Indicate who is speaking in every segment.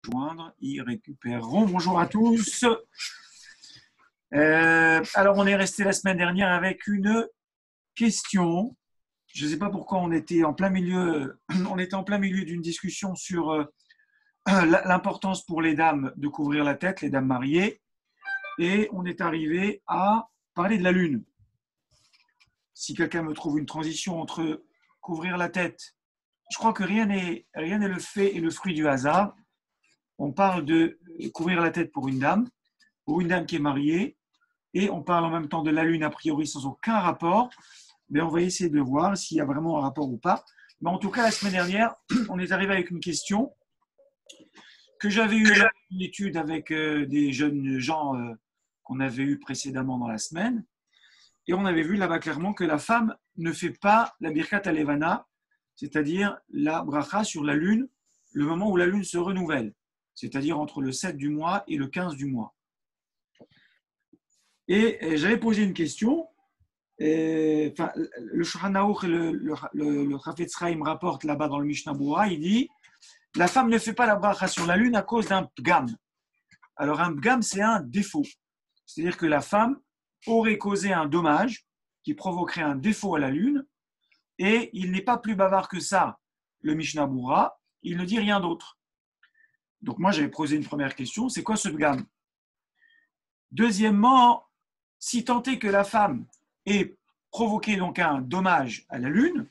Speaker 1: Joindre, y récupéreront. Bonjour à tous. Alors, on est resté la semaine dernière avec une question. Je ne sais pas pourquoi on était en plein milieu d'une discussion sur l'importance pour les dames de couvrir la tête, les dames mariées, et on est arrivé à parler de la lune. Si quelqu'un me trouve une transition entre couvrir la tête, je crois que rien n'est le fait et le fruit du hasard. On parle de couvrir la tête pour une dame qui est mariée, et on parle en même temps de la lune a priori sans aucun rapport, mais on va essayer de voir s'il y a vraiment un rapport ou pas. Mais en tout cas, la semaine dernière, on est arrivé avec une question que j'avais eue une étude avec des jeunes gens qu'on avait eu précédemment dans la semaine, et on avait vu là-bas clairement que la femme ne fait pas la birkat alevana, c'est-à-dire la bracha sur la lune, le moment où la lune se renouvelle, c'est-à-dire entre le 7 du mois et le 15 du mois. Et j'avais posé une question. Le Shulchan Aruch et le Chafetz Chaim rapportent là-bas dans le Mishnah Berurah, il dit la femme ne fait pas la bracha sur la lune à cause d'un pgam. Alors un pgam, c'est un défaut. C'est-à-dire que la femme aurait causé un dommage qui provoquerait un défaut à la lune, et il n'est pas plus bavard que ça, le Mishnah Berurah, il ne dit rien d'autre. Donc moi, j'avais posé une première question, c'est quoi ce pgam? Deuxièmement, si tant est que la femme ait provoqué donc un dommage à la lune,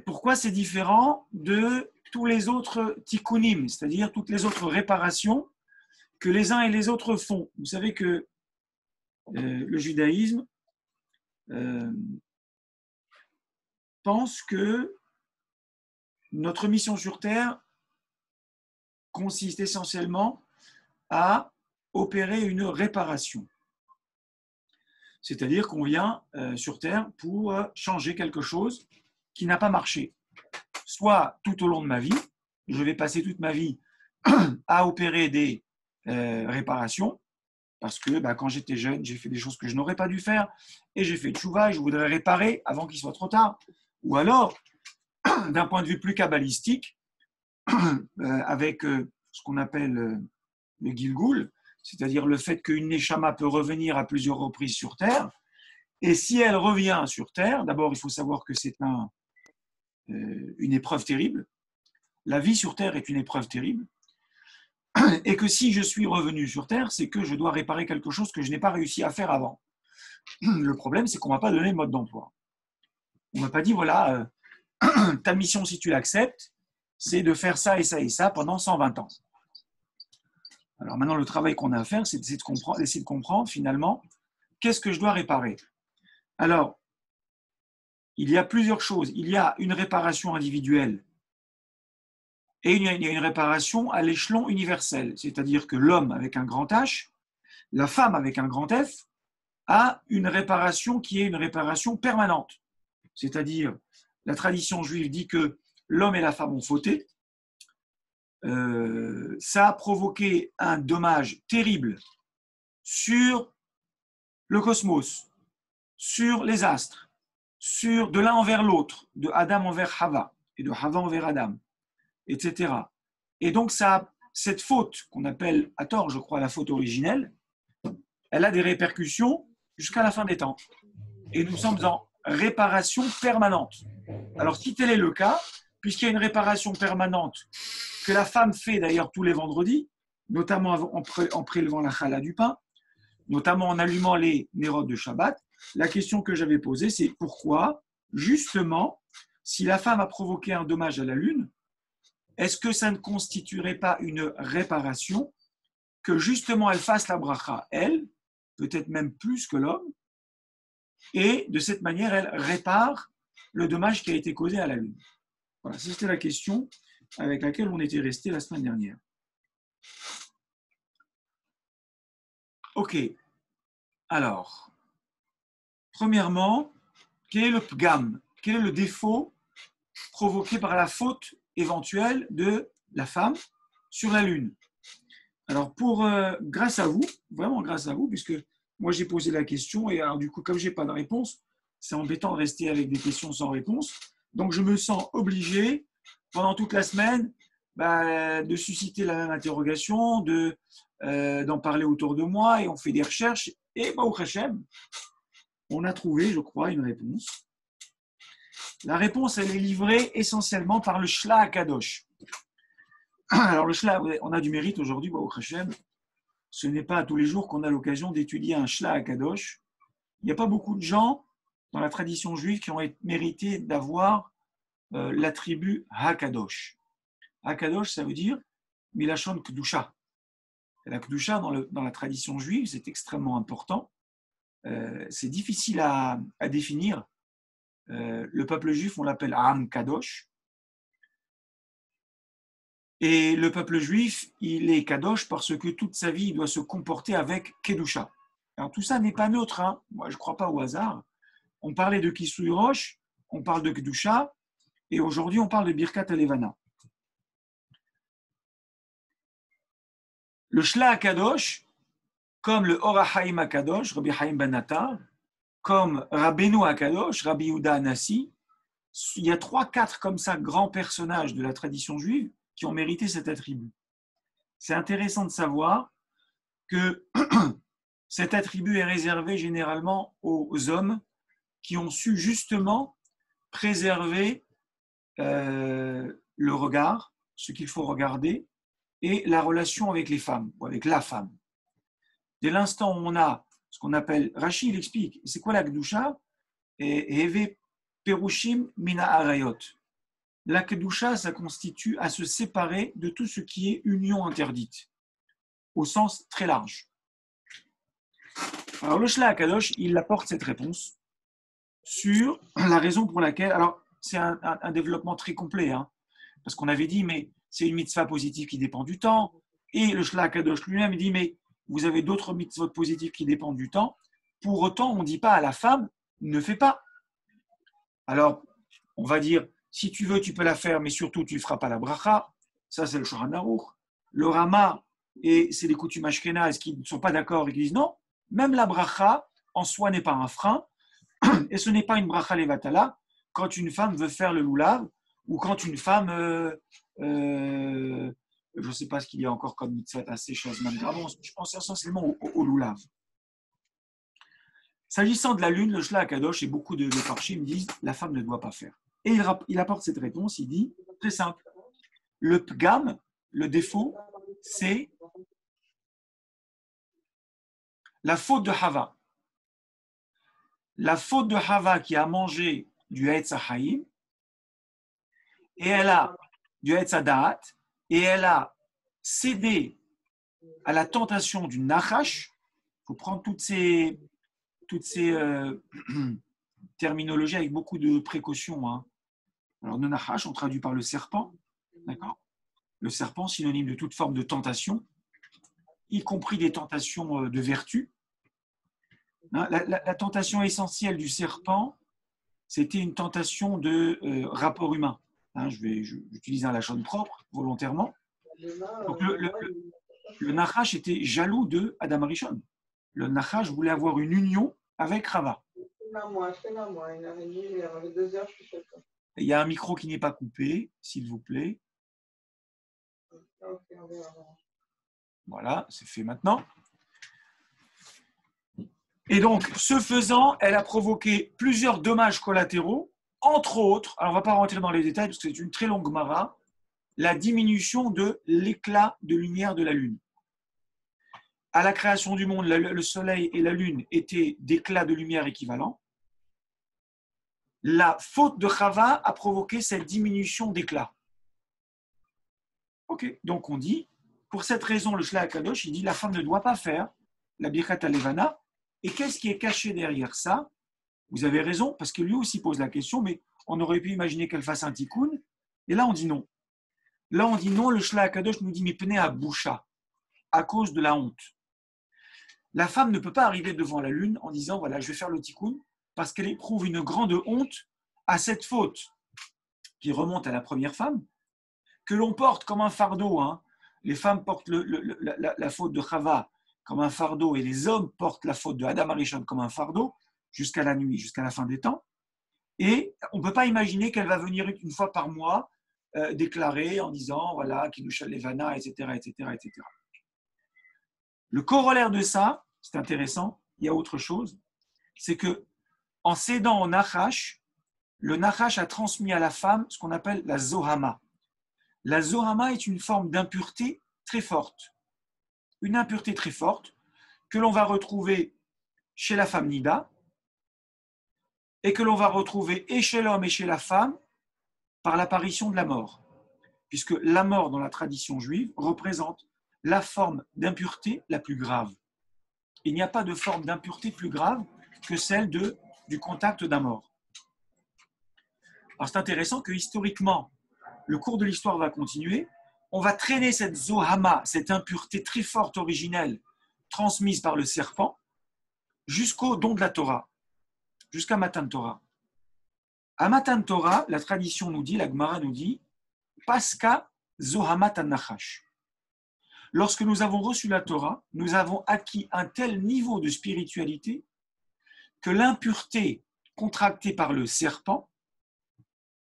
Speaker 1: pourquoi c'est différent de tous les autres tikkunim, c'est-à-dire toutes les autres réparations que les uns et les autres font? Vous savez que le judaïsme pense que notre mission sur Terre consiste essentiellement à opérer une réparation. C'est-à-dire qu'on vient sur Terre pour changer quelque chose qui n'a pas marché. Soit tout au long de ma vie, je vais passer toute ma vie à opérer des réparations, parce que quand j'étais jeune, j'ai fait des choses que je n'aurais pas dû faire, et j'ai fait tchouva et je voudrais réparer avant qu'il soit trop tard. Ou alors, d'un point de vue plus kabbalistique, avec ce qu'on appelle le Gilgul, c'est-à-dire le fait qu'une Neshama peut revenir à plusieurs reprises sur Terre, et si elle revient sur Terre, d'abord il faut savoir que c'est une épreuve terrible, la vie sur Terre est une épreuve terrible, et que si je suis revenu sur Terre, c'est que je dois réparer quelque chose que je n'ai pas réussi à faire avant. Le problème, c'est qu'on ne m'a pas donné le mode d'emploi. On ne m'a pas dit, voilà, ta mission, si tu l'acceptes, c'est de faire ça et ça et ça pendant 120 ans. Alors maintenant, le travail qu'on a à faire, c'est d'essayer de comprendre finalement qu'est-ce que je dois réparer. Alors, il y a plusieurs choses. Il y a une réparation individuelle et il y a une réparation à l'échelon universel. C'est-à-dire que l'homme avec un grand H, la femme avec un grand F, a une réparation qui est une réparation permanente. C'est-à-dire, la tradition juive dit que l'homme et la femme ont fauté. Ça a provoqué un dommage terrible sur le cosmos, sur les astres, sur de l'un envers l'autre, de Adam envers Hava, et de Hava envers Adam, etc. Et donc, cette faute, qu'on appelle à tort, je crois, la faute originelle, elle a des répercussions jusqu'à la fin des temps. Et nous sommes en réparation permanente. Alors, si tel est le cas, puisqu'il y a une réparation permanente que la femme fait d'ailleurs tous les vendredis, notamment en prélevant la challah du pain, notamment en allumant les nérodes de Shabbat, la question que j'avais posée, c'est pourquoi, justement, si la femme a provoqué un dommage à la lune, est-ce que ça ne constituerait pas une réparation que justement elle fasse la bracha, elle, peut-être même plus que l'homme, et de cette manière, elle répare le dommage qui a été causé à la lune. Voilà, c'était la question avec laquelle on était resté la semaine dernière. Ok. Alors, premièrement, quel est le pgam? Quel est le défaut provoqué par la faute éventuelle de la femme sur la lune? Alors, grâce à vous, vraiment grâce à vous, puisque moi j'ai posé la question, et alors du coup, comme je n'ai pas de réponse, c'est embêtant de rester avec des questions sans réponse, donc je me sens obligé, pendant toute la semaine, de susciter la même interrogation, d'en parler autour de moi, et on fait des recherches, et au Hachem, on a trouvé, je crois, une réponse. La réponse, elle est livrée essentiellement par le Shla HaKadosh. Alors le Shla, on a du mérite aujourd'hui, au Hachem. Ce n'est pas tous les jours qu'on a l'occasion d'étudier un Shla HaKadosh. Il n'y a pas beaucoup de gens dans la tradition juive qui ont mérité d'avoir l'attribut HaKadosh. HaKadosh, ça veut dire Milachon Kedusha. La Kedusha, dans la tradition juive, c'est extrêmement important. C'est difficile à définir. Le peuple juif, on l'appelle Am Kadosh. Et le peuple juif, il est Kadosh parce que toute sa vie, il doit se comporter avec Kedusha. Alors tout ça n'est pas neutre. Hein. Moi, je ne crois pas au hasard. On parlait de Kisui Rosh, on parle de Kedusha, et aujourd'hui, on parle de Birkat Alevana. Le Shla HaKadosh, comme le Or HaChaim HaKadosh, Rabbi Chaim Ben Attar, comme Rabbeinu HaKadosh, Rabbi Yehuda Hanassi, il y a 3-4 comme ça grands personnages de la tradition juive qui ont mérité cet attribut. C'est intéressant de savoir que cet attribut est réservé généralement aux hommes qui ont su justement préserver le regard, ce qu'il faut regarder, et la relation avec les femmes, ou avec la femme. Dès l'instant où on a ce qu'on appelle, Rashi il explique, c'est quoi la Kedusha? Et Eve Perushim Mina Arayot. La Kedusha, ça constitue à se séparer de tout ce qui est union interdite, au sens très large. Alors le Shla HaKadosh, il apporte cette réponse sur la raison pour laquelle, alors c'est un développement très complet, hein, parce qu'on avait dit, mais c'est une mitzvah positive qui dépend du temps, et le Shla HaKadosh lui-même dit, mais vous avez d'autres mitzvot positives qui dépendent du temps, pour autant on ne dit pas à la femme, ne fais pas. Alors, on va dire, si tu veux, tu peux la faire, mais surtout, tu ne feras pas la bracha. Ça, c'est le Shulchan Aruch. Le Rama, et c'est les coutumes ashkénazes qui ne sont pas d'accord et qui disent non, même la bracha, en soi, n'est pas un frein, et ce n'est pas une bracha levatala quand une femme veut faire le loulav, ou quand une femme, je ne sais pas ce qu'il y a encore comme mitzvah assez choses, même je pense essentiellement au loulav. S'agissant de la lune, le Shla HaKadosh et beaucoup de Parshim disent la femme ne doit pas faire. Et il apporte cette réponse, il dit, très simple, le pgam, le défaut, c'est la faute de Hava. La faute de Hava qui a mangé du Etz HaChaim, et elle a du Etz HaDaat, et elle a cédé à la tentation du Nachash. Il faut prendre toutes ces terminologies avec beaucoup de précautions. Hein. Alors, le Nachash, on traduit par le serpent, d'accord? Le serpent, synonyme de toute forme de tentation, y compris des tentations de vertu. Hein, la tentation essentielle du serpent, c'était une tentation de rapport humain. Hein, j'utilise un lachon propre, volontairement. Donc, le Nachash était jaloux de Adam Arishon. Le Nachash voulait avoir une union avec Rava. Il y a un micro qui n'est pas coupé, s'il vous plaît. Voilà, c'est fait maintenant. Et donc, ce faisant, elle a provoqué plusieurs dommages collatéraux, entre autres, alors on ne va pas rentrer dans les détails parce que c'est une très longue mara, la diminution de l'éclat de lumière de la Lune. À la création du monde, le Soleil et la Lune étaient d'éclats de lumière équivalents. La faute de Chava a provoqué cette diminution d'éclat. Ok, donc on dit, pour cette raison, le Shla HaKadosh, il dit la femme ne doit pas faire la Birkat Alevana. Et qu'est-ce qui est caché derrière ça? Vous avez raison, parce que lui aussi pose la question, mais on aurait pu imaginer qu'elle fasse un tikkun. Et là, on dit non. Là, on dit non, le Shla HaKadosh nous dit mais penez à boucha, à cause de la honte. La femme ne peut pas arriver devant la lune en disant voilà, je vais faire le tikkun, parce qu'elle éprouve une grande honte à cette faute qui remonte à la première femme, que l'on porte comme un fardeau. Hein. Les femmes portent la faute de Chava comme un fardeau et les hommes portent la faute de Adam Arishon comme un fardeau jusqu'à la nuit, jusqu'à la fin des temps. Et on ne peut pas imaginer qu'elle va venir une fois par mois déclaré en disant, voilà, Kiddush Levana, etc., etc., etc. Le corollaire de ça, c'est intéressant, il y a autre chose, c'est que en cédant au Nachash, le Nachash a transmis à la femme ce qu'on appelle la Zohama. La Zohama est une forme d'impureté très forte. Une impureté très forte que l'on va retrouver chez la femme Nida et que l'on va retrouver et chez l'homme et chez la femme par l'apparition de la mort. Puisque la mort dans la tradition juive représente la forme d'impureté la plus grave. Il n'y a pas de forme d'impureté plus grave que celle du contact d'un mort. Alors c'est intéressant que historiquement, le cours de l'histoire va continuer, on va traîner cette zohama, cette impureté très forte originelle transmise par le serpent, jusqu'au don de la Torah, jusqu'à Matan Torah. À Matan Torah, la tradition nous dit, la Gemara nous dit, Pascha Zohamat Nachash. Lorsque nous avons reçu la Torah, nous avons acquis un tel niveau de spiritualité que l'impureté contractée par le serpent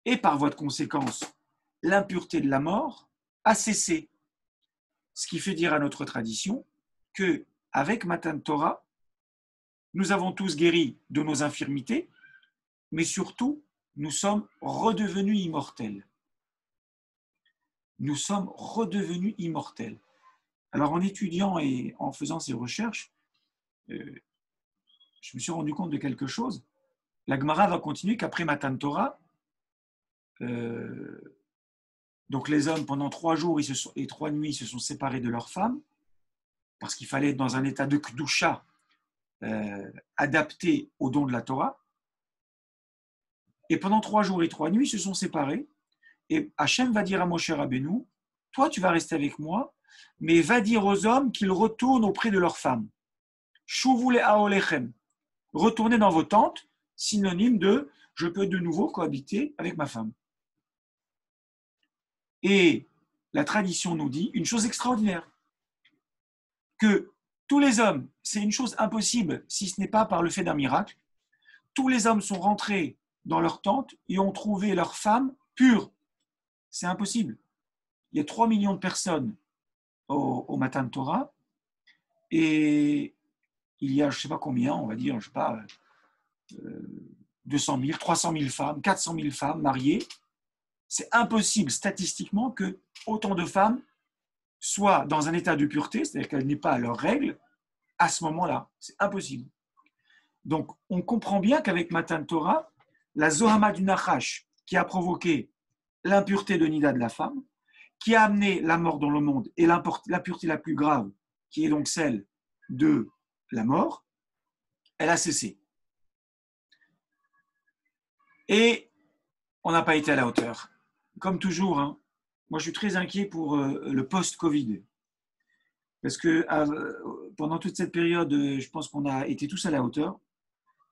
Speaker 1: et par voie de conséquence l'impureté de la mort a cessé. Ce qui fait dire à notre tradition que avec Matan Torah, nous avons tous guéri de nos infirmités, mais surtout, nous sommes redevenus immortels. Nous sommes redevenus immortels. Alors, en étudiant et en faisant ces recherches, je me suis rendu compte de quelque chose. La Gemara va continuer qu'après Matan Torah, donc les hommes, pendant 3 jours et 3 nuits, se sont séparés de leurs femmes, parce qu'il fallait être dans un état de Kedusha adapté au don de la Torah. Et pendant 3 jours et 3 nuits, ils se sont séparés. Et Hachem va dire à Moshe Rabbeinu, toi, tu vas rester avec moi, mais va dire aux hommes qu'ils retournent auprès de leurs femmes. Shuvule aolechem. Retournez dans vos tentes, synonyme de je peux de nouveau cohabiter avec ma femme. Et la tradition nous dit une chose extraordinaire, que tous les hommes, c'est une chose impossible si ce n'est pas par le fait d'un miracle, tous les hommes sont rentrés dans leur tente et ont trouvé leur femme pure. C'est impossible. Il y a 3 millions de personnes au Matan Torah et il y a, je ne sais pas combien, on va dire, je ne sais pas, 200 000, 300 000 femmes, 400 000 femmes mariées. C'est impossible statistiquement que autant de femmes soient dans un état de pureté, c'est-à-dire qu'elles n'aient pas leurs règles, à ce moment-là. C'est impossible. Donc, on comprend bien qu'avec Matan Torah, la Zohama du Nachash, qui a provoqué l'impureté de Nida de la femme, qui a amené la mort dans le monde et l'impureté la plus grave, qui est donc celle de la mort, elle a cessé. Et on n'a pas été à la hauteur. Comme toujours, hein, moi je suis très inquiet pour le post-Covid. Parce que pendant toute cette période, je pense qu'on a été tous à la hauteur.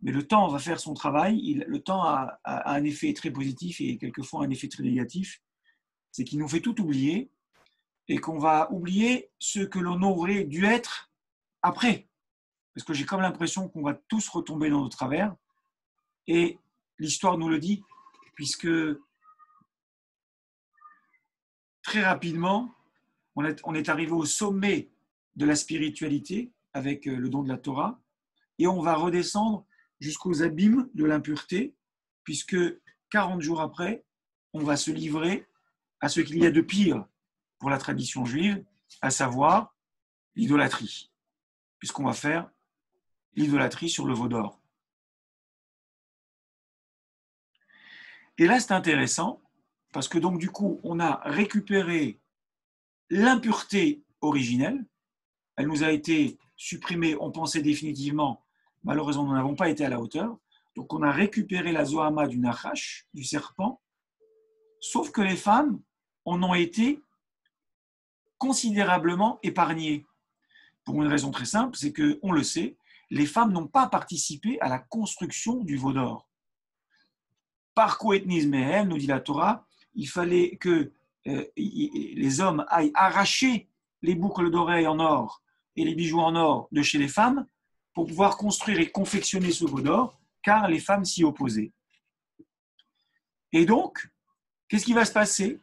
Speaker 1: Mais le temps va faire son travail. Le temps a un effet très positif et quelquefois un effet très négatif. C'est qu'il nous fait tout oublier et qu'on va oublier ce que l'on aurait dû être après. Parce que j'ai comme l'impression qu'on va tous retomber dans nos travers. Et l'histoire nous le dit, puisque très rapidement, on est arrivé au sommet de la spiritualité avec le don de la Torah, et on va redescendre jusqu'aux abîmes de l'impureté, puisque 40 jours après, on va se livrer à ce qu'il y a de pire pour la tradition juive, à savoir l'idolâtrie, puisqu'on va faire l'idolâtrie sur le veau d'or. Et là, c'est intéressant, parce que donc du coup, on a récupéré l'impureté originelle, elle nous a été supprimée, on pensait définitivement, malheureusement, nous n'avons pas été à la hauteur, donc on a récupéré la Zohama du Nachash, du serpent, sauf que les femmes en ont été considérablement épargnées. Pour une raison très simple, c'est que, on le sait, les femmes n'ont pas participé à la construction du veau d'or. Par koetnismehem, nous dit la Torah, il fallait que les hommes aillent arracher les boucles d'oreilles en or et les bijoux en or de chez les femmes pour pouvoir construire et confectionner ce veau d'or, car les femmes s'y opposaient. Et donc, qu'est-ce qui va se passer?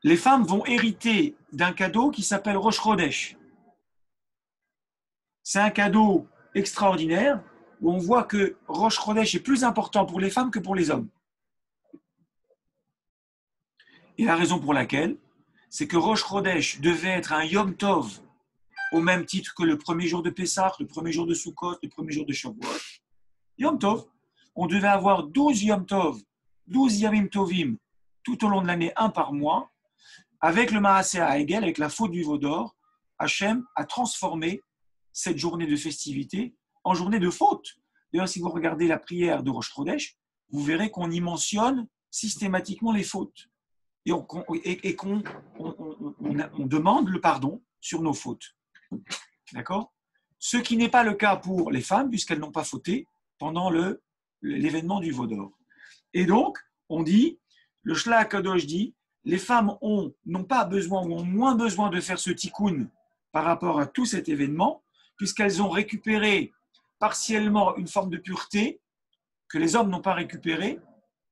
Speaker 1: les femmes vont hériter d'un cadeau qui s'appelle Rosh Chodesh. C'est un cadeau extraordinaire où on voit que Rosh Chodesh est plus important pour les femmes que pour les hommes. Et la raison pour laquelle, c'est que Rosh Chodesh devait être un Yom Tov au même titre que le premier jour de Pessah, le premier jour de Sukkot, le premier jour de Shavuot. Yom Tov, on devait avoir 12 Yom Tov, 12 Yamim Tovim tout au long de l'année, un par mois. Avec le Maaseh HaEgel, avec la faute du veau d'or, Hachem a transformé cette journée de festivité en journée de faute. D'ailleurs, si vous regardez la prière de Rosh Chodesh, vous verrez qu'on y mentionne systématiquement les fautes. Et qu'on demande le pardon sur nos fautes. D'accord ? Ce qui n'est pas le cas pour les femmes, puisqu'elles n'ont pas fauté pendant l'événement du veau d'or. Et donc, on dit, le Shlach HaKadosh dit, les femmes n'ont pas besoin ou ont moins besoin de faire ce tikkun par rapport à tout cet événement, puisqu'elles ont récupéré partiellement une forme de pureté que les hommes n'ont pas récupérée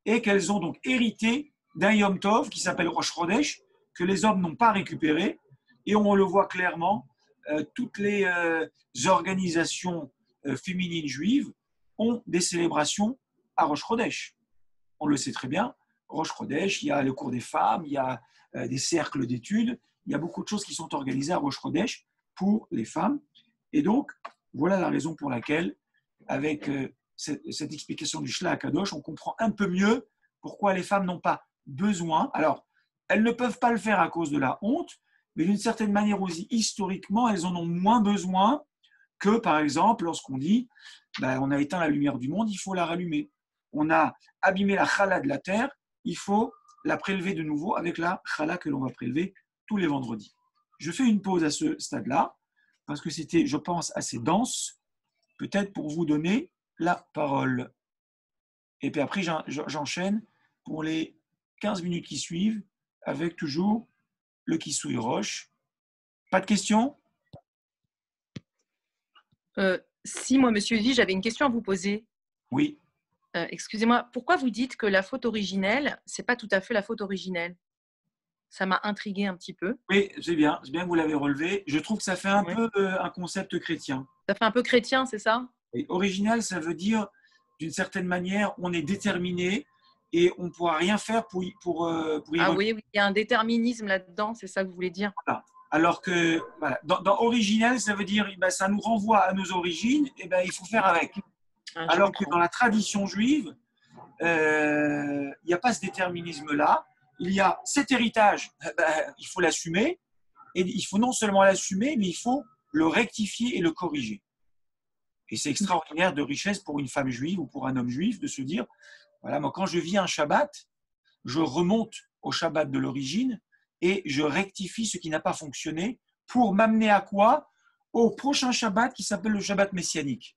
Speaker 1: et qu'elles ont donc hérité d'un Yom Tov qui s'appelle Rosh Chodesh, que les hommes n'ont pas récupéré. Et on le voit clairement, toutes les organisations féminines juives ont des célébrations à Rosh Chodesh. On le sait très bien, Rosh Chodesh, il y a le cours des femmes, il y a des cercles d'études, il y a beaucoup de choses qui sont organisées à Rosh Chodesh pour les femmes. Et donc, voilà la raison pour laquelle, avec cette explication du Shlach HaKadosh, on comprend un peu mieux pourquoi les femmes n'ont pas besoin. Alors, elles ne peuvent pas le faire à cause de la honte, mais d'une certaine manière aussi, historiquement, elles en ont moins besoin que, par exemple, lorsqu'on dit on a éteint la lumière du monde, il faut la rallumer. On a abîmé la chala de la terre, il faut la prélever de nouveau avec la chala que l'on va prélever tous les vendredis. Je fais une pause à ce stade-là, parce que c'était, je pense, assez dense, peut-être pour vous donner la parole. Et puis après, j'enchaîne pour les 15 minutes qui suivent, avec toujours le Kisui Roche. Pas de questions ?
Speaker 2: Si, moi, Monsieur Vie, j'avais une question à vous poser.
Speaker 1: Oui.
Speaker 2: Excusez-moi, pourquoi vous dites que la faute originelle, c'est pas tout à fait la faute originelle ? Ça m'a intrigué un petit peu.
Speaker 1: Oui, c'est bien que vous l'avez relevé. Je trouve que ça fait un peu un concept chrétien.
Speaker 2: Ça fait un peu chrétien, c'est ça ?
Speaker 1: Et original, ça veut dire, d'une certaine manière, on est déterminé et on ne pourra rien faire pour y
Speaker 2: oui, il y a un déterminisme là-dedans, c'est ça que vous voulez dire.
Speaker 1: Voilà. Alors que voilà, dans original, ça veut dire ça nous renvoie à nos origines, et il faut faire avec. Alors que dans la tradition juive, il n'y a pas ce déterminisme-là. Il y a cet héritage, il faut l'assumer. Et il faut non seulement l'assumer, mais il faut le rectifier et le corriger. Et c'est extraordinaire de richesse pour une femme juive ou pour un homme juif de se dire, voilà, moi quand je vis un Shabbat, je remonte au Shabbat de l'origine et je rectifie ce qui n'a pas fonctionné pour m'amener à quoi ? Au prochain Shabbat qui s'appelle le Shabbat messianique.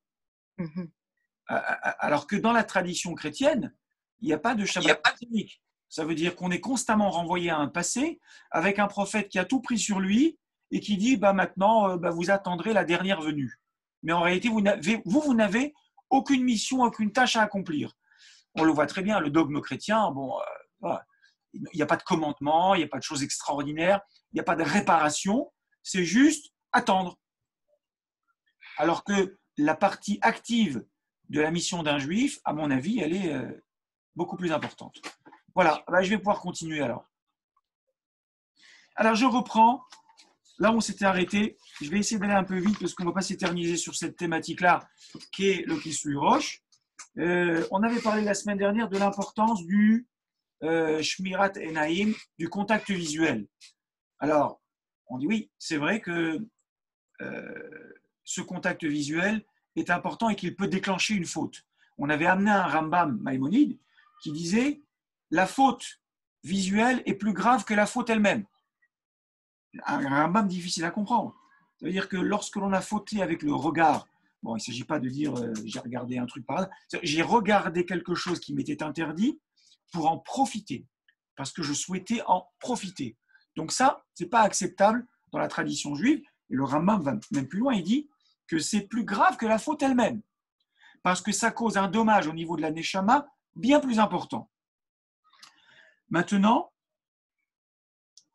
Speaker 1: Alors que dans la tradition chrétienne, il n'y a pas de Shabbat messianique. Ça veut dire qu'on est constamment renvoyé à un passé avec un prophète qui a tout pris sur lui et qui dit maintenant, vous attendrez la dernière venue. Mais en réalité, vous n'avez aucune mission, aucune tâche à accomplir. On le voit très bien, le dogme chrétien, il n'y a pas de commandement, il n'y a pas de choses extraordinaires, il n'y a pas de réparation, c'est juste attendre. Alors que la partie active de la mission d'un juif, à mon avis, elle est beaucoup plus importante. Voilà, je vais pouvoir continuer alors. Alors je reprends, là où on s'était arrêté, je vais essayer d'aller un peu vite parce qu'on ne va pas s'éterniser sur cette thématique-là qui est le Kisui Roche. On avait parlé la semaine dernière de l'importance du Shmirat Enaim, du contact visuel. Alors, on dit oui, c'est vrai que ce contact visuel est important et qu'il peut déclencher une faute. On avait amené un Rambam Maïmonide qui disait la faute visuelle est plus grave que la faute elle-même. Un Rambam difficile à comprendre. Ça veut dire que lorsque l'on a fauté avec le regard, il ne s'agit pas de dire j'ai regardé un truc par là, j'ai regardé quelque chose qui m'était interdit pour en profiter, parce que je souhaitais en profiter. Donc ça, ce n'est pas acceptable dans la tradition juive. Et le Rambam va même plus loin, il dit que c'est plus grave que la faute elle-même, parce que ça cause un dommage au niveau de la neshama bien plus important. Maintenant,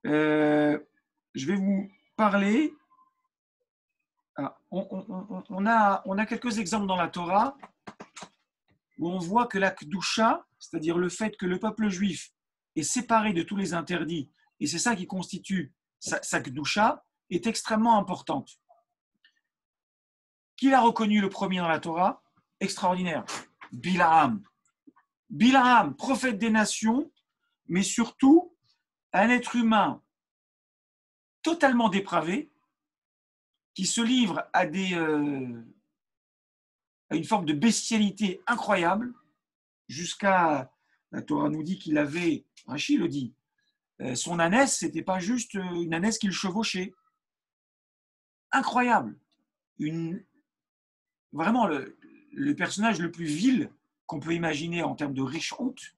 Speaker 1: Je vais vous parler. On a quelques exemples dans la Torah où on voit que la Kedusha, c'est-à-dire le fait que le peuple juif est séparé de tous les interdits, et c'est ça qui constitue sa Kedusha, est extrêmement importante. Qui l'a reconnu le premier dans la Torah? Extraordinaire. Bilham. Bilham, prophète des nations, mais surtout un être humain totalement dépravé, qui se livre à une forme de bestialité incroyable, jusqu'à, la Torah nous dit qu'il avait, Rachi le dit, son ânesse, ce n'était pas juste une ânesse qu'il chevauchait. Incroyable. Vraiment le personnage le plus vil qu'on peut imaginer en termes de riche honte.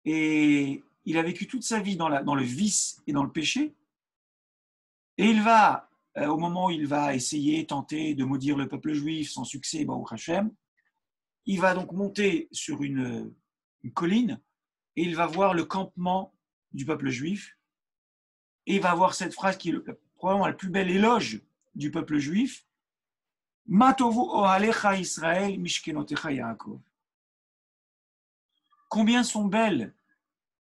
Speaker 1: Et il a vécu toute sa vie dans le vice et dans le péché. Et il va, au moment où il va essayer, tenter de maudire le peuple juif sans succès, Baruch Hashem, il va donc monter sur une colline et il va voir le campement du peuple juif. Et il va voir cette phrase qui est probablement la plus belle éloge du peuple juif. Matovu ohalecha Israël mishkenotecha Yaakov. Combien sont belles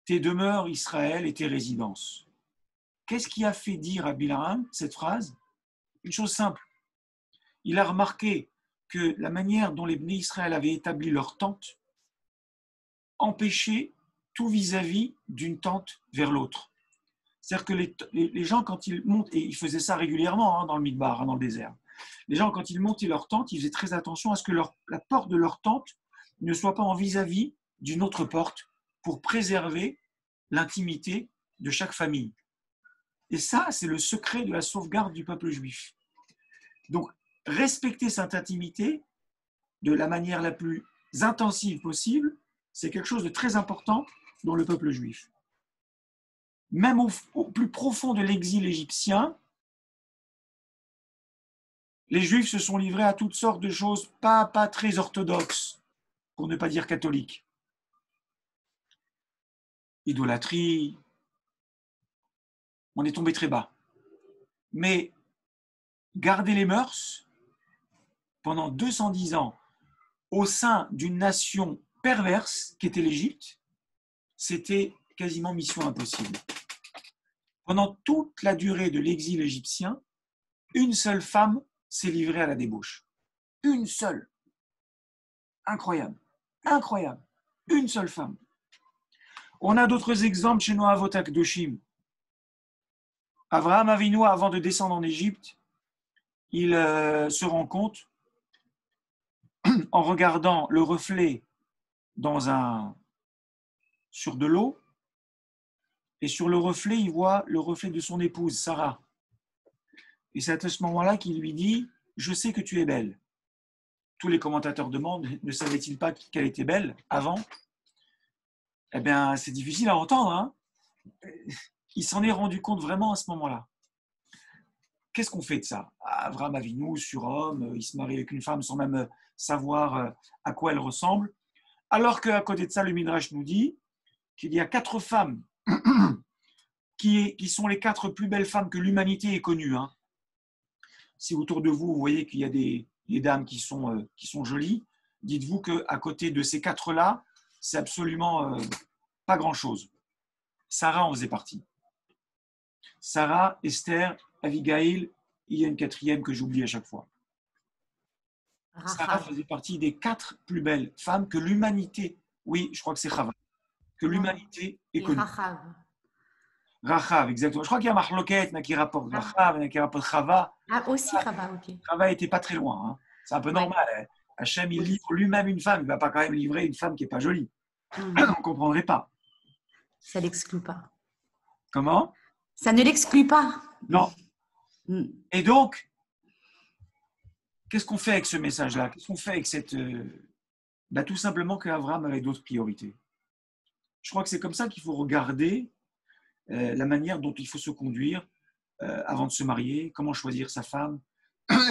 Speaker 1: tes demeures, Israël, et tes résidences. Qu'est-ce qui a fait dire à Bilham cette phrase? Une chose simple. Il a remarqué que la manière dont les Bnei Israël avaient établi leur tente empêchait tout vis-à-vis d'une tente vers l'autre. C'est-à-dire que les gens, quand ils montent, et ils faisaient ça régulièrement dans le Midbar, dans le désert, les gens, quand ils montaient leur tente, ils faisaient très attention à ce que la porte de leur tente ne soit pas en vis-à-vis d'une autre porte pour préserver l'intimité de chaque famille. Et ça, c'est le secret de la sauvegarde du peuple juif. Donc, respecter cette intimité de la manière la plus intensive possible, c'est quelque chose de très important dans le peuple juif. Même au plus profond de l'exil égyptien, les Juifs se sont livrés à toutes sortes de choses pas très orthodoxes, pour ne pas dire catholiques. Idolâtrie, on est tombé très bas. Mais garder les mœurs pendant 210 ans au sein d'une nation perverse qu'était l'Égypte, c'était quasiment mission impossible. Pendant toute la durée de l'exil égyptien, une seule femme s'est livrée à la débauche. Une seule. Incroyable. Incroyable. Une seule femme. On a d'autres exemples chez nos Avot HaKadoshim. Avraham Avinu, avant de descendre en Égypte, il se rend compte, en regardant le reflet sur de l'eau, et sur le reflet, il voit le reflet de son épouse, Sarah. Et c'est à ce moment-là qu'il lui dit « Je sais que tu es belle ». Tous les commentateurs demandent « Ne savait-il pas qu'elle était belle avant ?» Eh bien, c'est difficile à entendre. Hein. Il s'en est rendu compte vraiment à ce moment-là. Qu'est-ce qu'on fait de ça? Avraham Avinu, surhomme, il se marie avec une femme sans même savoir à quoi elle ressemble. Alors qu'à côté de ça, le Midrash nous dit qu'il y a 4 femmes qui sont les 4 plus belles femmes que l'humanité ait connues. Hein. Si autour de vous, vous voyez qu'il y a des dames qui sont jolies, dites-vous qu'à côté de ces 4-là, c'est absolument pas grand-chose. Sarah en faisait partie. Sarah, Esther, Abigail, il y a une 4e que j'oublie à chaque fois. Sarah faisait partie des 4 plus belles femmes que l'humanité, oui, je crois que c'est Chava, que l'humanité ait connue. Rachav, exactement. Je crois qu'il y a Mahloket, il y en a qui rapportent Rachav, il y en a qui rapportent Chava.
Speaker 2: Ah, aussi Chava, ok.
Speaker 1: Chava n'était pas très loin. Hein. C'est un peu normal. Hein. Hachem, il livre lui-même une femme. Il ne va pas quand même livrer une femme qui n'est pas jolie. On ne comprendrait pas.
Speaker 2: Ça ne l'exclut pas.
Speaker 1: Comment?
Speaker 2: Ça ne l'exclut pas.
Speaker 1: Non. Et donc, qu'est-ce qu'on fait avec ce message-là? Qu'est-ce qu'on fait avec cette... tout simplement qu'Abraham avait d'autres priorités. Je crois que c'est comme ça qu'il faut regarder la manière dont il faut se conduire avant de se marier, comment choisir sa femme.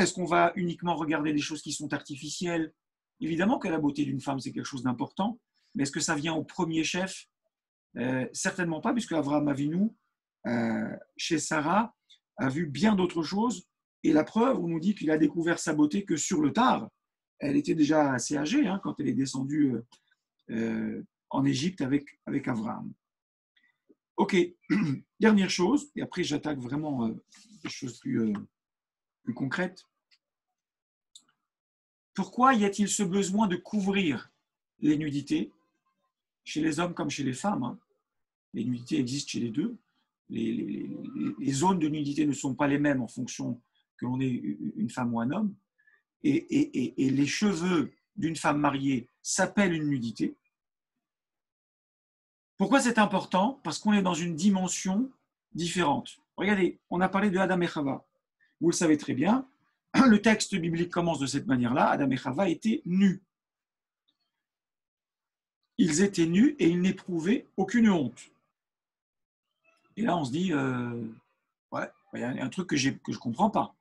Speaker 1: Est-ce qu'on va uniquement regarder des choses qui sont artificielles? Évidemment que la beauté d'une femme, c'est quelque chose d'important, mais est-ce que ça vient au premier chef? Certainement pas, puisque Avraham Avinu chez Sarah, a vu bien d'autres choses. Et la preuve, on nous dit qu'il a découvert sa beauté que sur le tard. Elle était déjà assez âgée quand elle est descendue en Égypte avec Abraham. Ok, dernière chose, et après j'attaque vraiment des choses plus concrètes. Pourquoi y a-t-il ce besoin de couvrir les nudités, chez les hommes comme chez les femmes? Les nudités existent chez les deux. Les zones de nudité ne sont pas les mêmes en fonction que l'on est une femme ou un homme. Et les cheveux d'une femme mariée s'appellent une nudité. Pourquoi c'est important? Parce qu'on est dans une dimension différente. Regardez, on a parlé de Adam et Chava. Vous le savez très bien, le texte biblique commence de cette manière-là. Adam et Chava étaient nus. Ils étaient nus et ils n'éprouvaient aucune honte. Et là, on se dit, ouais, il y a un truc que je ne comprends pas.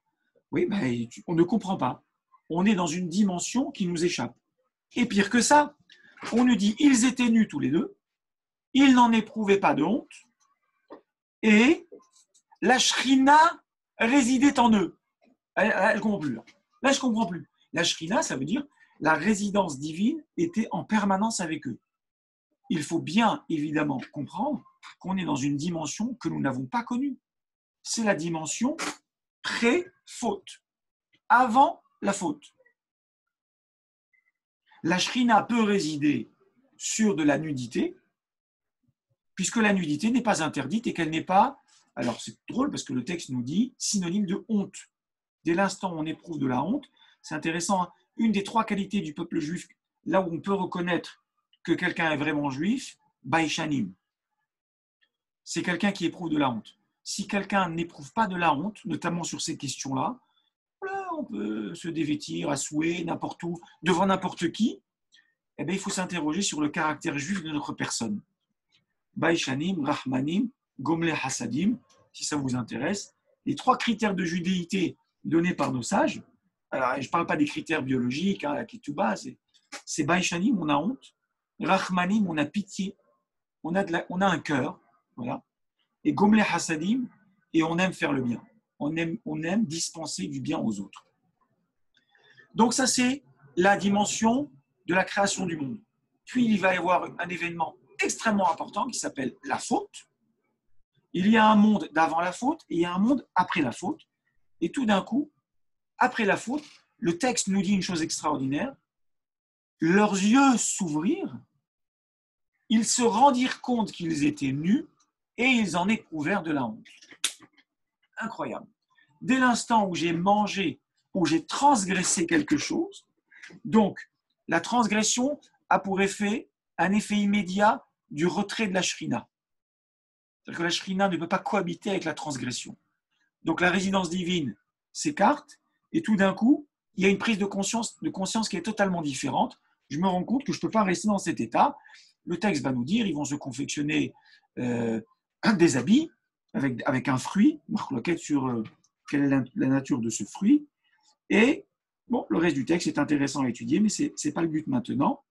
Speaker 1: Oui, ben, on ne comprend pas. On est dans une dimension qui nous échappe. Et pire que ça, on nous dit, ils étaient nus tous les deux, ils n'en éprouvaient pas de honte, et la Shrina résidait en eux. Là, je ne comprends plus. Là, je ne comprends plus. La Shrina, ça veut dire la résidence divine était en permanence avec eux. Il faut bien évidemment comprendre qu'on est dans une dimension que nous n'avons pas connue. C'est la dimension pré-faute, avant la faute. La Shrina peut résider sur de la nudité, puisque la nudité n'est pas interdite et qu'elle n'est pas, alors c'est drôle parce que le texte nous dit, synonyme de honte. Dès l'instant où on éprouve de la honte, c'est intéressant, une des trois qualités du peuple juif, là où on peut reconnaître que quelqu'un est vraiment juif, Baïchanim. C'est quelqu'un qui éprouve de la honte. Si quelqu'un n'éprouve pas de la honte, notamment sur ces questions-là, on peut se dévêtir à souhait, n'importe où, devant n'importe qui, eh bien, il faut s'interroger sur le caractère juif de notre personne. Baïchanim, Rahmanim, Gomle Hasadim, si ça vous intéresse. Les trois critères de judéité donnés par nos sages, alors je ne parle pas des critères biologiques, la Ketouba, c'est Baïchanim, on a honte, Rahmanim, on a pitié, on a un cœur, voilà, et Gomle Hasadim, et on aime faire le bien. On aime dispenser du bien aux autres. Donc ça, c'est la dimension de la création du monde. Puis il va y avoir un événement extrêmement important qui s'appelle la faute. Il y a un monde d'avant la faute et il y a un monde après la faute. Et tout d'un coup, après la faute, le texte nous dit une chose extraordinaire. Leurs yeux s'ouvrirent, ils se rendirent compte qu'ils étaient nus et ils en éprouvèrent de la honte. Incroyable. Dès l'instant où j'ai mangé, où j'ai transgressé quelque chose, donc la transgression a pour effet un effet immédiat du retrait de la shrina. C'est-à-dire que la shrina ne peut pas cohabiter avec la transgression. Donc la résidence divine s'écarte et tout d'un coup, il y a une prise de conscience qui est totalement différente. Je me rends compte que je ne peux pas rester dans cet état. Le texte va nous dire, ils vont se confectionner des habits avec un fruit, marque sur quelle est la nature de ce fruit. Et bon, le reste du texte est intéressant à étudier, mais ce n'est pas le but maintenant.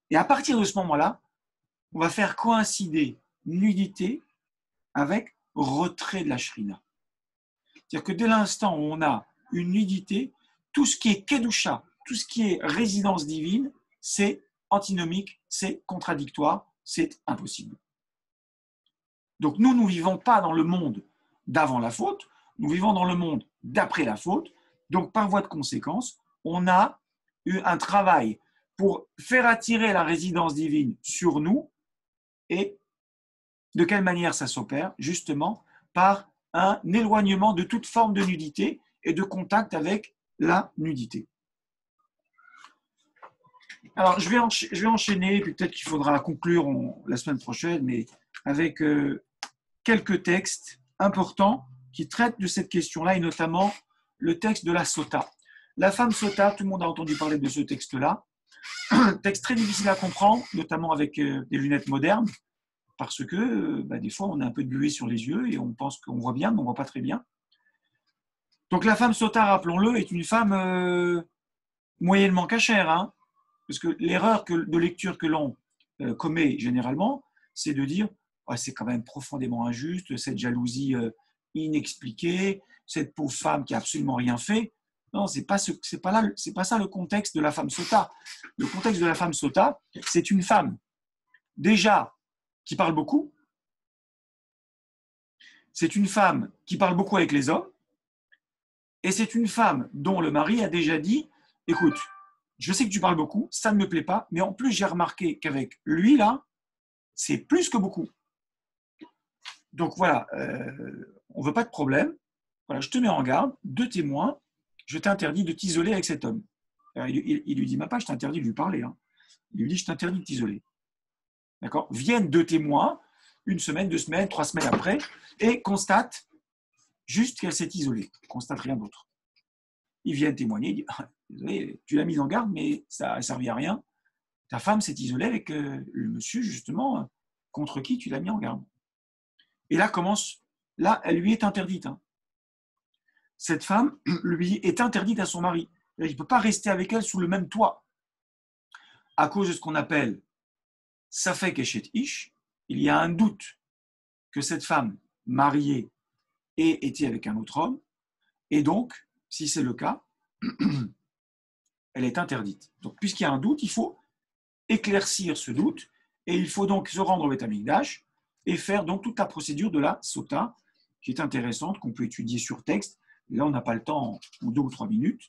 Speaker 1: Et à partir de ce moment-là, on va faire coïncider nudité avec retrait de la shrina. C'est-à-dire que dès l'instant où on a une nudité, tout ce qui est kedusha, tout ce qui est résidence divine, c'est antinomique, c'est contradictoire, c'est impossible. Donc nous ne vivons pas dans le monde d'avant la faute, nous vivons dans le monde d'après la faute. Donc par voie de conséquence, on a eu un travail pour faire attirer la résidence divine sur nous. Et de quelle manière ça s'opère? Justement par un éloignement de toute forme de nudité et de contact avec la nudité. Alors, je vais enchaîner, puis peut-être qu'il faudra conclure la semaine prochaine, mais avec quelques textes importants qui traitent de cette question-là, et notamment le texte de la Sota. La femme Sota, tout le monde a entendu parler de ce texte-là. Un texte très difficile à comprendre, notamment avec des lunettes modernes, parce que des fois, on a un peu de buée sur les yeux et on pense qu'on voit bien, mais on ne voit pas très bien. Donc, la femme Sota, rappelons-le, est une femme moyennement cachère, parce que l'erreur de lecture que l'on commet généralement, c'est de dire oh, c'est quand même profondément injuste, cette jalousie inexpliquée, cette pauvre femme qui a absolument rien fait. Non, c'est pas ça le contexte de la femme sota. Le contexte de la femme sota, c'est une femme déjà qui parle beaucoup. C'est une femme qui parle beaucoup avec les hommes. Et c'est une femme dont le mari a déjà dit, écoute, je sais que tu parles beaucoup, ça ne me plaît pas, mais en plus j'ai remarqué qu'avec lui là, c'est plus que beaucoup. Donc voilà, on ne veut pas de problème. Voilà, je te mets en garde, 2 témoins, je t'interdis de t'isoler avec cet homme. Alors, il lui dit même pas, je t'interdis de lui parler. Hein. Il lui dit, je t'interdis de t'isoler. D'accord ? Viennent 2 témoins, 1 semaine, 2 semaines, 3 semaines après, et constatent juste qu'elle s'est isolée. Ils ne constatent rien d'autre. Ils viennent témoigner, ils disent, ah, désolé, tu l'as mise en garde, mais ça n'a servi à rien. Ta femme s'est isolée avec le monsieur, justement, contre qui tu l'as mis en garde. Et là, elle lui est interdite. Hein. Cette femme lui est interdite à son mari. Il ne peut pas rester avec elle sous le même toit. À cause de ce qu'on appelle Safek Eshet Ish, il y a un doute que cette femme mariée ait été avec un autre homme, et donc, si c'est le cas, elle est interdite. Donc, puisqu'il y a un doute, il faut éclaircir ce doute, et il faut donc se rendre au Beth Amikdash et faire donc toute la procédure de la sota, qui est intéressante, qu'on peut étudier sur texte. Là, on n'a pas le temps en 2 ou 3 minutes.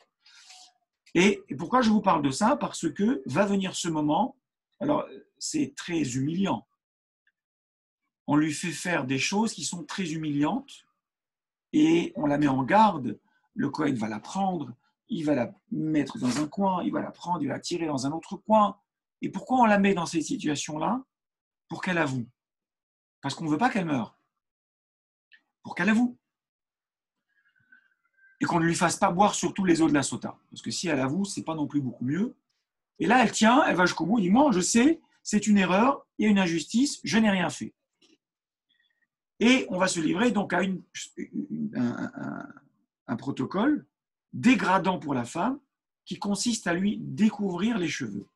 Speaker 1: Et pourquoi je vous parle de ça ? Parce que va venir ce moment, alors c'est très humiliant. On lui fait faire des choses qui sont très humiliantes et on la met en garde. Le Kohen va la prendre, il va la mettre dans un coin, il va la prendre, il va la tirer dans un autre coin. Et pourquoi on la met dans ces situations-là ? Pour qu'elle avoue. Parce qu'on ne veut pas qu'elle meure. Pour qu'elle avoue. Et qu'on ne lui fasse pas boire sur tous les eaux de la sota. Parce que si elle avoue, ce n'est pas non plus beaucoup mieux. Et là, elle tient, elle va jusqu'au bout, elle dit, moi, je sais, c'est une erreur, il y a une injustice, je n'ai rien fait. Et on va se livrer donc à un protocole dégradant pour la femme qui consiste à lui découvrir les cheveux.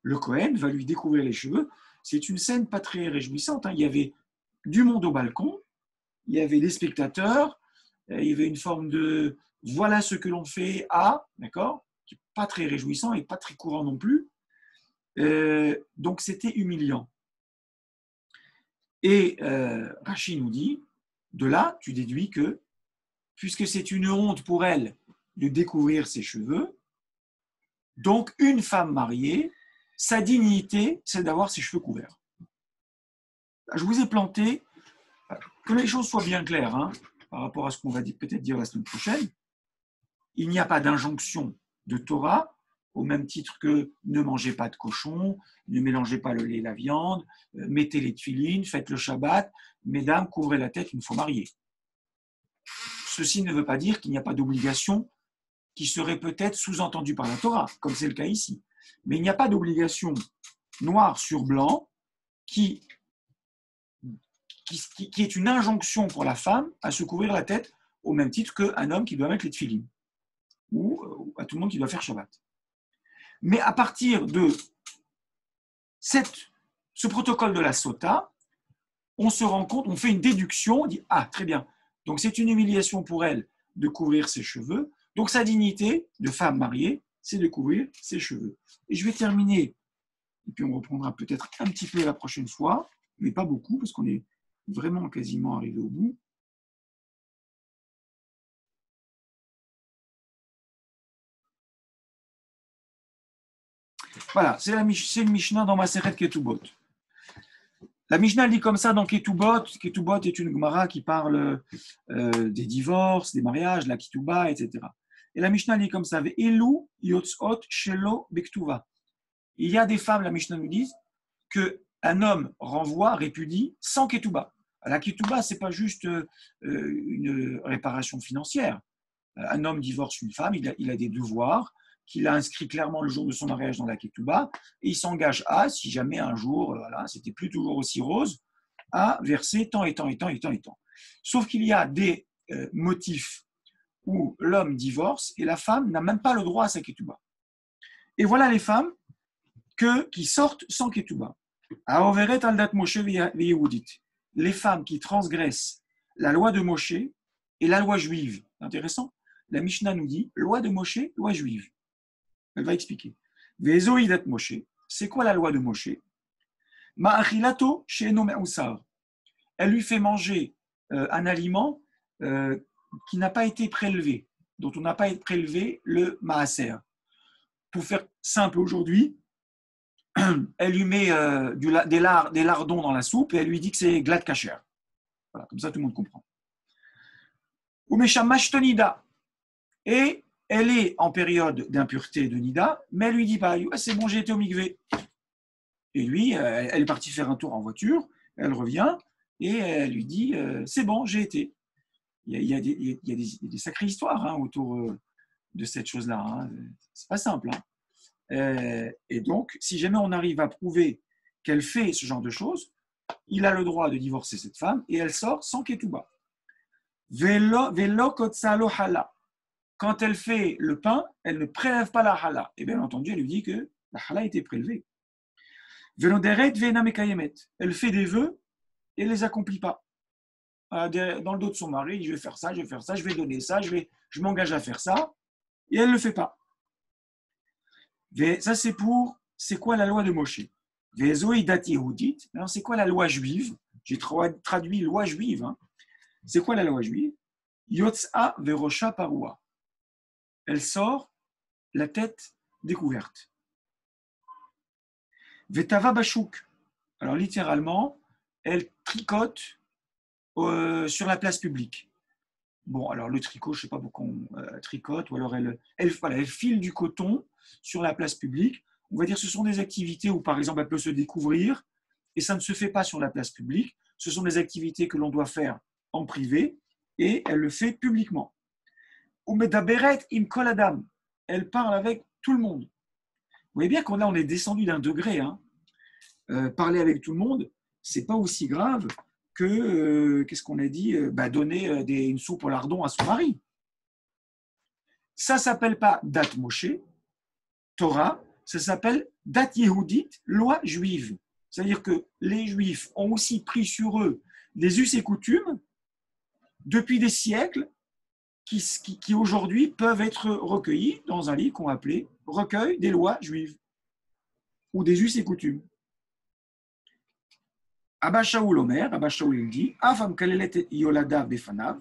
Speaker 1: Le Kohen va lui découvrir les cheveux. C'est une scène pas très réjouissante. Hein. Il y avait du monde au balcon, il y avait des spectateurs, il y avait une forme de voilà ce que l'on fait à, d'accord, qui n'est pas très réjouissant et pas très courant non plus. Donc c'était humiliant. Et Rachid nous dit, de là, tu déduis que, puisque c'est une honte pour elle de découvrir ses cheveux, donc une femme mariée, sa dignité, c'est d'avoir ses cheveux couverts. Je vous ai planté, que les choses soient bien claires, hein, par rapport à ce qu'on va peut-être dire la semaine prochaine, il n'y a pas d'injonction de Torah, au même titre que ne mangez pas de cochon, ne mélangez pas le lait et la viande, mettez les tefilines, faites le Shabbat, mesdames, couvrez la tête une fois mariées. Ceci ne veut pas dire qu'il n'y a pas d'obligation qui serait peut-être sous-entendue par la Torah, comme c'est le cas ici. Mais il n'y a pas d'obligation noir sur blanc qui est une injonction pour la femme à se couvrir la tête au même titre qu'un homme qui doit mettre les tefilines ou à tout le monde qui doit faire Shabbat. Mais à partir de ce protocole de la sota, on se rend compte, on fait une déduction, on dit « Ah, très bien, donc c'est une humiliation pour elle de couvrir ses cheveux, donc sa dignité de femme mariée, c'est de couvrir ses cheveux. » Et je vais terminer, et puis on reprendra peut-être un petit peu la prochaine fois, mais pas beaucoup, parce qu'on est vraiment quasiment arrivé au bout. Voilà, c'est une Mishnah dans Masechet Ketubot. La Mishnah dit comme ça dans Ketubot. Ketubot est une Gemara qui parle des divorces, des mariages, la Ketubah, etc. Et la Mishnah dit comme ça, Ve'elu yotzot shelo bektuva. Il y a des femmes, la Mishnah nous dit, qu'un homme renvoie, répudie, sans Ketubah. La Ketubah, ce n'est pas juste une réparation financière. Un homme divorce une femme, il a des devoirs, qu'il a inscrit clairement le jour de son mariage dans la Ketubah, et il s'engage à, si jamais un jour, voilà, c'était plus toujours aussi rose, à verser tant et tant et tant et tant et tant. Sauf qu'il y a des motifs où l'homme divorce et la femme n'a même pas le droit à sa Ketubah. Et voilà les femmes qui sortent sans Ketubah. Aoveret aldat Moshe veyehudit. Les femmes qui transgressent la loi de Moshe et la loi juive. Intéressant. La Mishnah nous dit loi de Moshe, loi juive. Elle va expliquer. Vezoidat Moshe. C'est quoi la loi de Moshe? Ma'achilato she'eno me'usar. Elle lui fait manger un aliment qui n'a pas été prélevé, dont on n'a pas prélevé le maaser. Pour faire simple aujourd'hui, elle lui met des lardons dans la soupe et elle lui dit que c'est glad kasher. Voilà, comme ça tout le monde comprend. Umeshamash tonida. Et elle est en période d'impureté de nida, mais elle lui dit pas, c'est bon, j'ai été au mikvé. Et lui, elle est partie faire un tour en voiture, elle revient et elle lui dit, c'est bon, j'ai été. Il y a des sacrées histoires autour de cette chose-là. Hein. C'est pas simple. Hein. Et donc, si jamais on arrive à prouver qu'elle fait ce genre de choses, il a le droit de divorcer cette femme et elle sort sans ketouba. Velo kotsalo hala. Quand elle fait le pain, elle ne prélève pas la hala. Et bien entendu, elle lui dit que la hala a été prélevée. Veloderet vena mekayemet. Elle fait des vœux et ne les accomplit pas. Dans le dos de son mari, il dit, je vais faire ça, je vais faire ça, je vais donner ça, je m'engage à faire ça. Et elle ne le fait pas. Ça, c'est quoi la loi de Moshe? Alors, c'est quoi la loi juive? J'ai traduit loi juive. Hein. C'est quoi la loi juive? Yotza verosha parua. Elle sort la tête découverte. Vetava bashuk. Alors, littéralement, elle tricote sur la place publique. Bon, alors le tricot, je ne sais pas pourquoi on tricote, ou alors elle file du coton sur la place publique. On va dire que ce sont des activités où, par exemple, elle peut se découvrir, et ça ne se fait pas sur la place publique. Ce sont des activités que l'on doit faire en privé, et elle le fait publiquement. Umedaberet im kol adam. Elle parle avec tout le monde. Vous voyez bien qu'on est descendu d'un degré. Hein. Parler avec tout le monde, c'est pas aussi grave que, qu'est-ce qu'on a dit, donner une soupe au lardon à son mari. Ça ne s'appelle pas Dat Moshe, Torah, ça s'appelle Dat Yehudit, loi juive. C'est-à-dire que les Juifs ont aussi pris sur eux des us et coutumes depuis des siècles qui aujourd'hui peuvent être recueillis dans un livre qu'on appelait Recueil des lois juives ou des us et coutumes. Abba Shaul Omer, Abba Shaul il dit, Afam kalelet yolada befanav,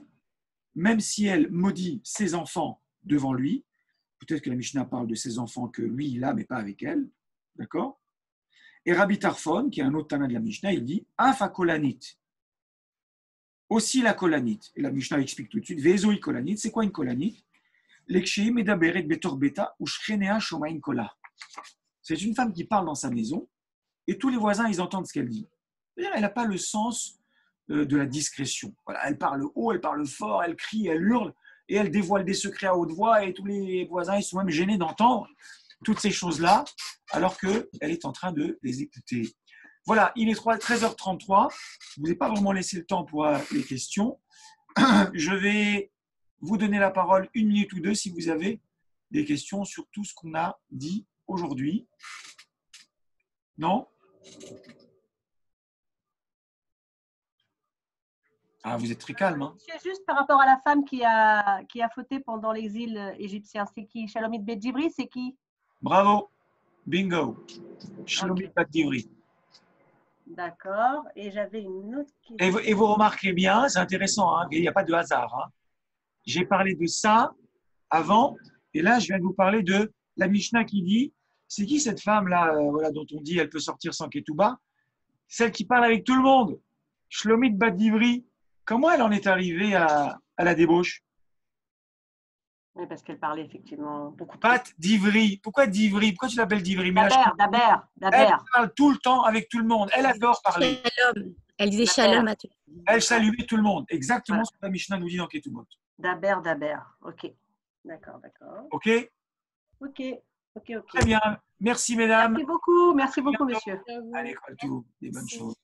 Speaker 1: même si elle maudit ses enfants devant lui, peut-être que la Mishnah parle de ses enfants que lui il a, mais pas avec elle, d'accord? Et Rabbi Tarfon, qui est un autre tana de la Mishnah, il dit, Afa kolanit, aussi la kolanite. Et la Mishnah explique tout de suite, Vezoi kolanite, c'est quoi une kolanite? L'ekshei medaberet betor beta ou shchenea shomain kola. C'est une femme qui parle dans sa maison et tous les voisins, ils entendent ce qu'elle dit. C'est-à-dire, elle n'a pas le sens de la discrétion. Voilà, elle parle haut, elle parle fort, elle crie, elle hurle et elle dévoile des secrets à haute voix et tous les voisins, ils sont même gênés d'entendre toutes ces choses-là alors qu'elle est en train de les écouter. Voilà, il est 13h33. Je ne vous ai pas vraiment laissé le temps pour les questions. Je vais vous donner la parole 1 minute ou 2 si vous avez des questions sur tout ce qu'on a dit aujourd'hui. Non? Ah, vous êtes très calme. Hein?
Speaker 3: C'est juste par rapport à la femme qui a fauté pendant l'exil égyptien. C'est qui? Shalomit Bet Divri, c'est qui?
Speaker 1: Bravo. Bingo. Shalomit Bet Divri.
Speaker 3: D'accord. Et j'avais une autre question.
Speaker 1: Et vous remarquez bien, c'est intéressant, hein, il n'y a pas de hasard. Hein. J'ai parlé de ça avant, et là, je viens de vous parler de la Mishnah qui dit, c'est qui cette femme-là voilà, dont on dit elle peut sortir sans ketouba? Celle qui parle avec tout le monde. Shlomit Bat Divri. Comment elle en est arrivée à la débauche?
Speaker 3: Oui, parce qu'elle parlait effectivement beaucoup.
Speaker 1: Bat Divri. Pourquoi Divri? Pourquoi tu l'appelles Divri?
Speaker 3: Daber.
Speaker 1: Elle parle tout le temps avec tout le monde. Elle adore parler.
Speaker 4: Shalom. Elle disait shalom à tout le monde.
Speaker 1: Elle saluait tout le monde. Exactement ce que la Mishnah nous dit dans Ketubot.
Speaker 3: Daber. Ok. D'accord.
Speaker 1: Ok.
Speaker 3: Ok.
Speaker 1: Très bien. Merci, mesdames.
Speaker 3: Merci beaucoup, monsieur.
Speaker 1: Allez, tout, des bonnes choses.